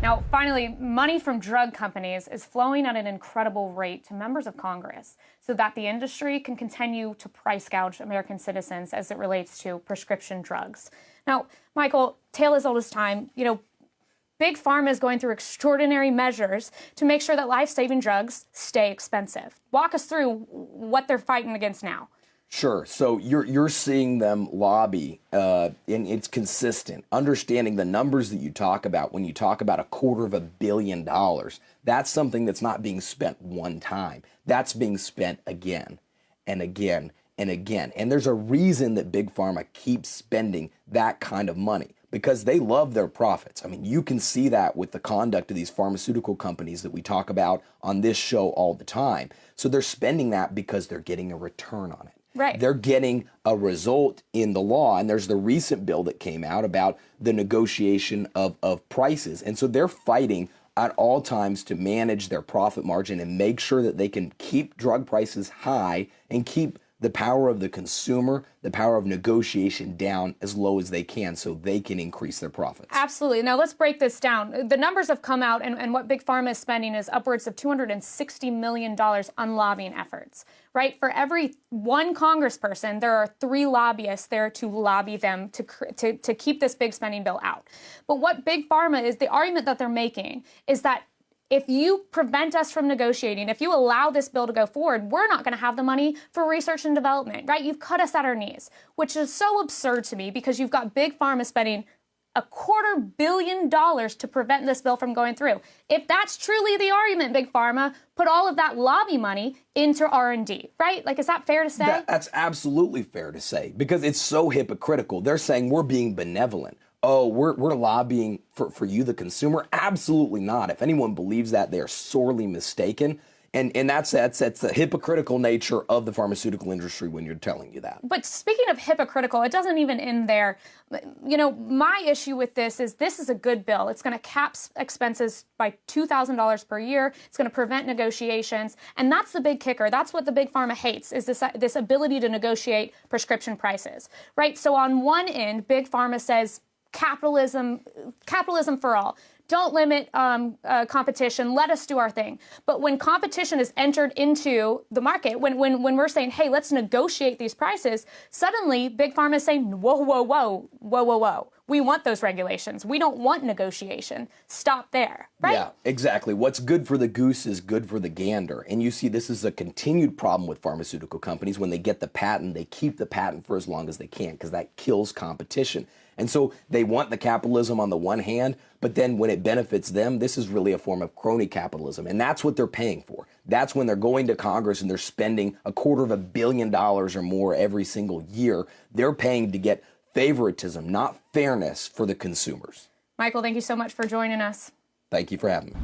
Now, finally, money from drug companies is flowing at an incredible rate to members of Congress so that the industry can continue to price gouge American citizens as it relates to prescription drugs. Now, Michael, tale as old as time, Big Pharma is going through extraordinary measures to make sure that life-saving drugs stay expensive. Walk us through what they're fighting against now. Sure. So you're seeing them lobby, and it's consistent. Understanding the numbers that you talk about when you talk about $250 million, that's something that's not being spent one time. That's being spent again and again and again. And there's a reason that Big Pharma keeps spending that kind of money, because they love their profits. I mean, you can see that with the conduct of these pharmaceutical companies that we talk about on this show all the time. So they're spending that because they're getting a return on it. Right. They're getting a result in the law. And there's the recent bill that came out about the negotiation of prices. And so they're fighting at all times to manage their profit margin and make sure that they can keep drug prices high and keep the power of the consumer, the power of negotiation down as low as they can so they can increase their profits. Absolutely. Now, let's break this down. The numbers have come out, and what Big Pharma is spending is upwards of $260 million on lobbying efforts, right? For every one congressperson, there are 3 lobbyists there to lobby them to keep this big spending bill out. But what Big Pharma is, the argument that they're making is that if you prevent us from negotiating, if you allow this bill to go forward, we're not going to have the money for research and development, right? You've cut us at our knees, which is so absurd to me because you've got Big Pharma spending $250 million to prevent this bill from going through. If that's truly the argument, Big Pharma, put all of that lobby money into R&D, right? Like, is that fair to say? That's absolutely fair to say, because it's so hypocritical. They're saying we're being benevolent. Oh, we're lobbying for you, the consumer? Absolutely not. If anyone believes that, they are sorely mistaken. And that's the hypocritical nature of the pharmaceutical industry when you're telling you that. But speaking of hypocritical, it doesn't even end there. My issue with this is a good bill. It's going to cap expenses by $2,000 per year. It's going to prevent negotiations. And that's the big kicker. That's what the Big Pharma hates, is this ability to negotiate prescription prices, right? So on one end, Big Pharma says, capitalism for all. Don't limit competition. Let us do our thing. But when competition is entered into the market, when we're saying, hey, let's negotiate these prices, suddenly Big Pharma is saying, whoa, whoa, whoa, whoa, whoa, whoa. We want those regulations. We don't want negotiation. Stop there, right? Yeah, exactly. What's good for the goose is good for the gander. And you see this is a continued problem with pharmaceutical companies. When they get the patent, they keep the patent for as long as they can because that kills competition. And so they want the capitalism on the one hand, but then when it benefits them, this is really a form of crony capitalism. And that's what they're paying for. That's when they're going to Congress and they're spending $250 million or more every single year. They're paying to get favoritism, not fairness for the consumers. Michael, thank you so much for joining us. Thank you for having me.